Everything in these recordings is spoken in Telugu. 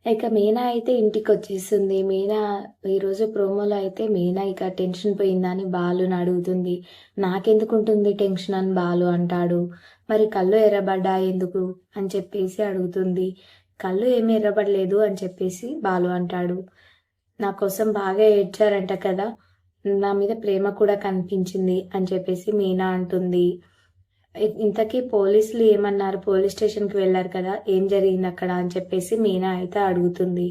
ఇక మీనా అయితే ఇంటికొచ్చేస్తుంది. మీనా ఈరోజు ప్రోమోలో అయితే మీనా ఇక టెన్షన్ పోయిందా అని బాలుని అడుగుతుంది. నాకెందుకుంటుంది టెన్షన్ అని బాలు అంటాడు. మరి కళ్ళు ఎర్రబడ్డాయి ఎందుకు అని చెప్పేసి అడుగుతుంది. కళ్ళు ఏమి ఎర్రబడలేదు అని చెప్పేసి బాలు అంటాడు. నా కోసం బాగా ఏడ్చారంట కదా, నా మీద ప్రేమ కూడా కనిపించింది అని చెప్పేసి మీనా అంటుంది. ఇంతకీ పోలీసులు ఏమన్నారు? పోలీస్ స్టేషన్‌కి వెళ్లారు కదా, ఏం జరిగింది అక్కడ అని చెప్పేసి మీనా అయితే అడుగుతుంది.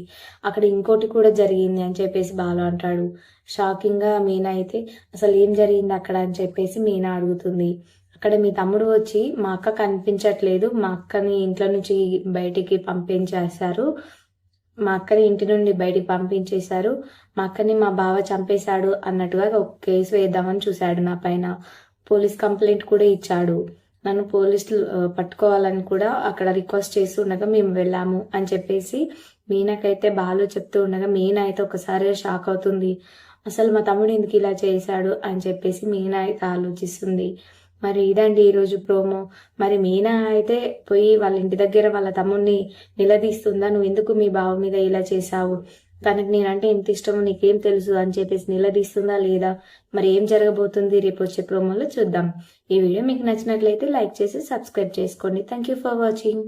అక్కడ ఇంకోటి కూడా జరిగింది అని చెప్పేసి బాలు అంటాడు. షాకింగ్‌గా మీనా అయితే అసలు ఏం జరిగింది అక్కడ అని చెప్పేసి మీనా అడుగుతుంది. అక్కడ మీ తమ్ముడు వచ్చి మా అక్క కనిపించట్లేదు, మా అక్కని ఇంట్లో నుంచి బయటికి పంపించేశారు. మా అక్కని ఇంటి నుండి బయటికి పంపించేశారు. మా అక్కని మా బావ చంపేశాడు అన్నట్టుగా ఒక కేసు వేద్దామని చూశాడు నా పైన. పోలీస్ కంప్లైంట్ కూడా ఇచ్చాడు. నన్ను పోలీసులు పట్టుకోవాలని కూడా అక్కడ రిక్వెస్ట్ చేస్తూ ఉండగా మేము వెళ్ళాము అని చెప్పేసి మీనాకైతే బాలు చెప్తూ ఉండగా మీనా అయితే ఒకసారి షాక్ అవుతుంది. అసలు మా తమ్ముడు ఎందుకు ఇలా చేశాడు అని చెప్పేసి మీనా అయితే ఆలోచిస్తుంది. మరి ఇదండి ఈరోజు ప్రోమో. మరి మీనా అయితే పోయి వాళ్ళ ఇంటి దగ్గర వాళ్ళ తమ్ముడిని నిలదీస్తుందా, నువ్వు ఎందుకు మీ బావ మీద ఇలా చేశావు, తనకి నేనంటే ఎంత ఇష్టమో నీకేం తెలుసు అని చెప్పేసి నిలదీస్తుందా లేదా, మరి ఏం జరగబోతుంది రేపు వచ్చే ప్రోమోలో చూద్దాం. ఈ వీడియో మీకు నచ్చినట్లయితే లైక్ చేసి సబ్స్క్రైబ్ చేసుకోండి. Thank you for watching.